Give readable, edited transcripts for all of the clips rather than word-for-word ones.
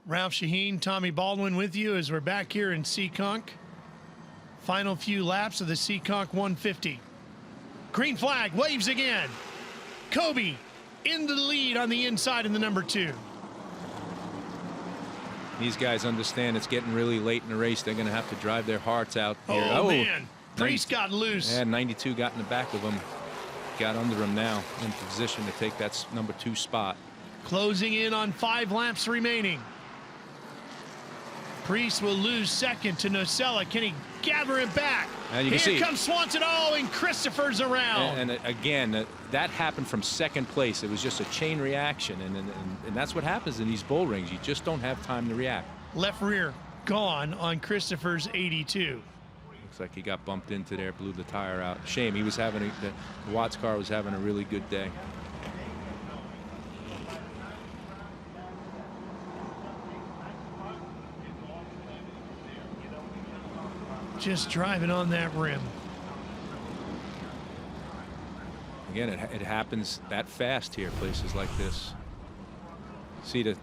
Ralph Shaheen, Tommy Baldwin with you as we're back here in Seekonk. Final few laps of the Seekonk 150. Green flag waves again. Kobe in the lead on the inside in the number 2. These guys understand it's getting really late in the race. They're going to have to drive their hearts out here. Oh man, Priest got loose. Yeah, 92 got in the back of him. Got under him now, in position to take that number 2 spot. Closing in on 5 laps remaining. Priest will lose second to Nocella. Can he gather it back? And you can Here comes Swanson. Oh, and Christopher's around. And again, that happened from second place. It was just a chain reaction, and that's what happens in these bull rings. You just don't have time to react. Left rear gone on Christopher's 82. Looks like he got bumped into there, blew the tire out. Shame. He was having the Watts car was having a really good day. Just driving on that rim. Again, it happens that fast here, places like this. See the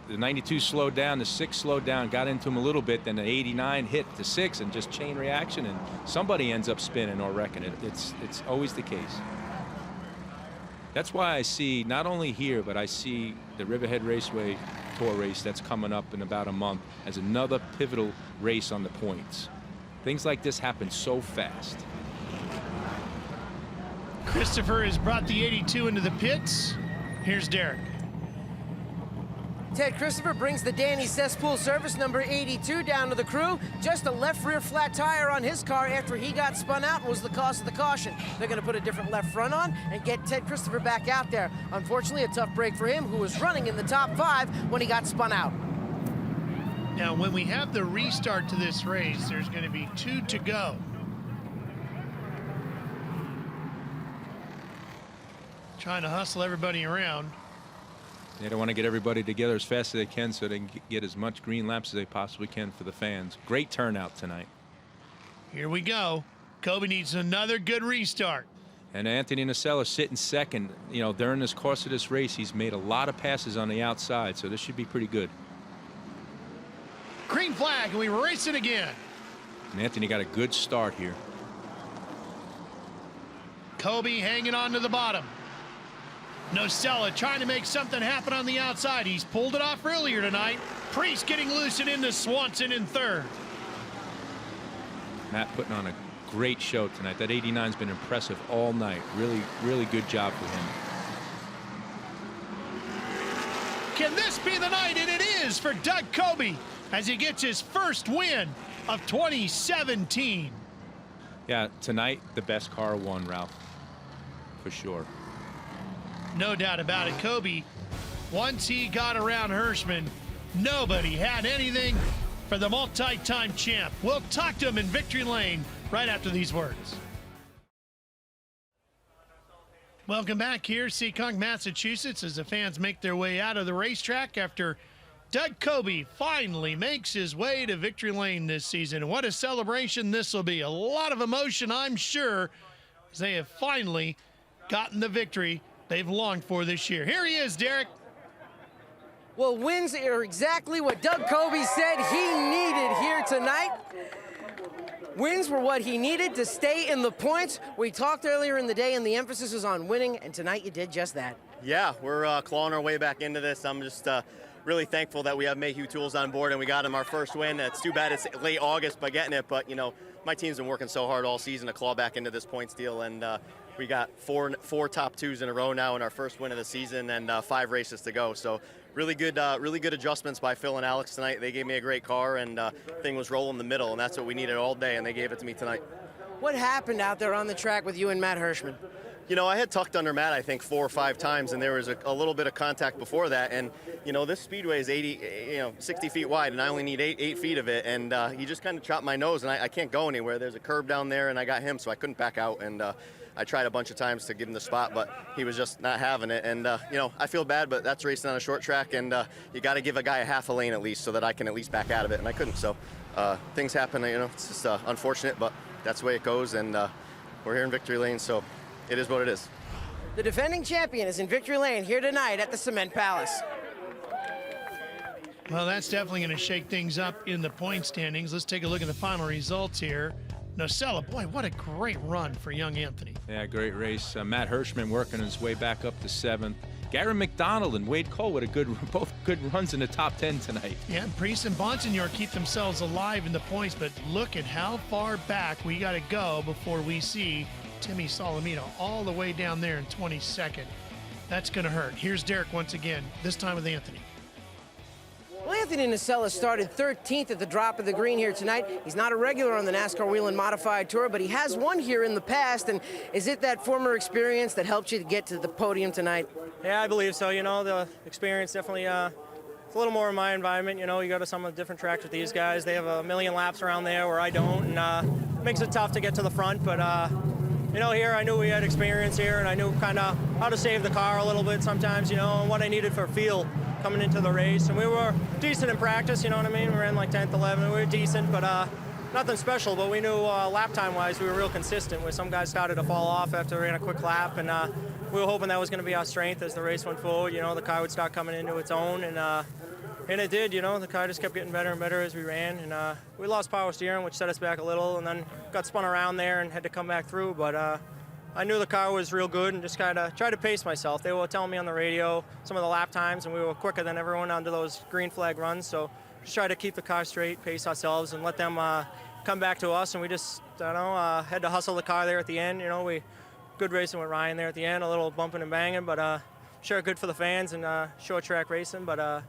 92 slowed down, the 6 slowed down, got into him a little bit, then the 89 hit the 6, and just chain reaction, and somebody ends up spinning or wrecking it. It's always the case. That's why I see, not only here, but I see the Riverhead Raceway Tour race that's coming up in about a month as another pivotal race on the points. Things like this happen so fast. Christopher has brought the 82 into the pits. Here's Derek. Ted Christopher brings the Danny Cesspool service number 82 down to the crew. Just a left rear flat tire on his car after he got spun out was the cause of the caution. They're going to put a different left front on and get Ted Christopher back out there. Unfortunately, a tough break for him, who was running in the top 5 when he got spun out. Now, when we have the restart to this race, there's going to be 2 to go. Trying to hustle everybody around. They don't want to get everybody together as fast as they can so they can get as much green laps as they possibly can for the fans. Great turnout tonight. Here we go. Kobe needs another good restart. And Anthony Nocella sitting second. You know, during this course of this race, he's made a lot of passes on the outside, so this should be pretty good. Green flag, and we race it again. And Anthony got a good start here. Kobe hanging on to the bottom. Nocella trying to make something happen on the outside. He's pulled it off earlier tonight. Priest getting loose and into Swanson in 3rd. Matt putting on a great show tonight. That 89's been impressive all night. Really, really good job for him. Can this be the night? And it is for Doug Kobe as he gets his first win of 2017. Yeah, tonight the best car won, Ralph, for sure. No doubt about it. Kobe, once he got around Hirschman, nobody had anything for the multi-time champ. We'll talk to him in victory lane right after these words. Welcome back here, Seekonk, Massachusetts, as the fans make their way out of the racetrack after Doug Kobe finally makes his way to victory lane this season. What a celebration this will be. A lot of emotion, I'm sure, as they have finally gotten the victory they've longed for this year. Here he is, Derek. Well, wins are exactly what Doug Kobe said he needed here tonight. Wins were what he needed to stay in the points. We talked earlier in the day, and the emphasis was on winning, and tonight you did just that. Yeah, we're clawing our way back into this. I'm just really thankful that we have Mayhew Tools on board, and we got him our first win. It's too bad it's late August by getting it, but, you know, my team's been working so hard all season to claw back into this points deal, and we got four top 2s in a row now in our first win of the season, and 5 races to go. So really good adjustments by Phil and Alex tonight. They gave me a great car, and thing was rolling the middle, and that's what we needed all day, and they gave it to me tonight. What happened out there on the track with you and Matt Hirschman? You know, I had tucked under Matt, I think, 4 or 5 times, and there was a little bit of contact before that. And, you know, this speedway is 60 feet wide, and I only need 8 feet of it. And he just kind of chopped my nose, and I can't go anywhere. There's a curb down there, and I got him, so I couldn't back out. And I tried a bunch of times to give him the spot, but he was just not having it. And, you know, I feel bad, but that's racing on a short track, and you got to give a guy a half a lane at least so that I can at least back out of it, and I couldn't. So things happen, you know, it's just unfortunate, but that's the way it goes, and we're here in victory lane, so it is what it is. The defending champion is in victory lane here tonight at the Cement Palace. Well, that's definitely going to shake things up in the point standings. Let's take a look at the final results here. Nocella, boy, what a great run for young Anthony. Yeah, great race. Matt Hirschman working his way back up to 7th. Gary McDonald and Wade Cole with both good runs in the top 10 tonight. Yeah, Priest and Bonsignor keep themselves alive in the points, but look at how far back we got to go before we see Timmy Solomito all the way down there in 22nd. That's going to hurt. Here's Derek once again, this time with Anthony. Well, Anthony Nocella started 13th at the drop of the green here tonight. He's not a regular on the NASCAR Whelen Modified Tour, but he has won here in the past. And is it that former experience that helped you to get to the podium tonight? Yeah, I believe so. You know, the experience definitely it's a little more in my environment. You know, you go to some of the different tracks with these guys. They have a million laps around there where I don't, and it makes it tough to get to the front. But, you know, here I knew we had experience here, and I knew kind of how to save the car a little bit sometimes, you know, and what I needed for feel coming into the race. And we were decent in practice, you know what I mean? We ran like 10th, 11th. We were decent, but nothing special. But we knew lap time-wise we were real consistent, where some guys started to fall off after we ran a quick lap. And we were hoping that was going to be our strength as the race went forward. You know, the car would start coming into its own. And it did, you know. The car just kept getting better and better as we ran. And we lost power steering, which set us back a little. And then got spun around there and had to come back through. But I knew the car was real good and just kind of tried to pace myself. They were telling me on the radio some of the lap times, and we were quicker than everyone under those green flag runs. So just tried to keep the car straight, pace ourselves, and let them come back to us. And we just, I don't know, had to hustle the car there at the end. You know, good racing with Ryan there at the end, a little bumping and banging, but sure good for the fans and short track racing. But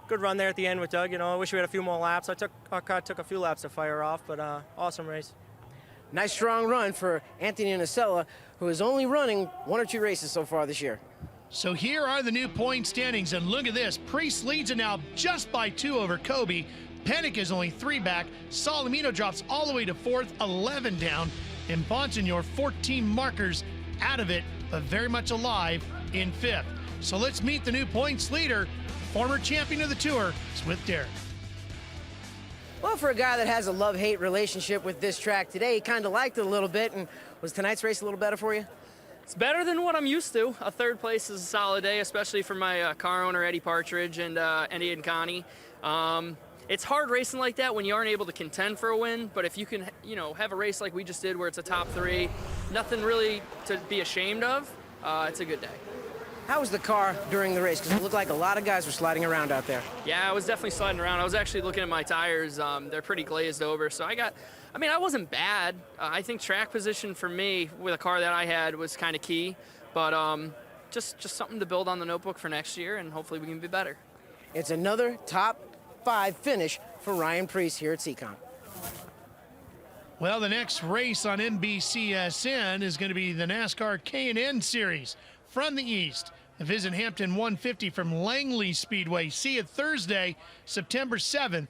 good run there at the end with Doug. You know, I wish we had a few more laps. Our car took a few laps to fire off, but awesome race. Nice strong run for Anthony Nocella, who is only running 1 or 2 races so far this year. So here are the new point standings, and look at this. Priest leads it now just by 2 over Kobe. Pennick is only 3 back. Solomito drops all the way to 4th, 11 down. And Bonsignor, 14 markers out of it, but very much alive in 5th. So let's meet the new points leader, former champion of the Tour. It's with Derek. Well, for a guy that has a love-hate relationship with this track today, he kind of liked it a little bit. And was tonight's race a little better for you? It's better than what I'm used to. A 3rd place is a solid day, especially for my car owner, Eddie Partridge, and Eddie and Connie. It's hard racing like that when you aren't able to contend for a win, but if you can, you know, have a race like we just did where it's a top 3, nothing really to be ashamed of, it's a good day. How was the car during the race? Because it looked like a lot of guys were sliding around out there. Yeah, I was definitely sliding around. I was actually looking at my tires. They're pretty glazed over, so I wasn't bad. I think track position for me with a car that I had was kind of key, but just something to build on the notebook for next year, and hopefully we can be better. It's another top 5 finish for Ryan Priest here at Seekonk. Well, the next race on NBCSN is going to be the NASCAR K&N Series from the East. Visit Hampton 150 from Langley Speedway. See it Thursday, September 7th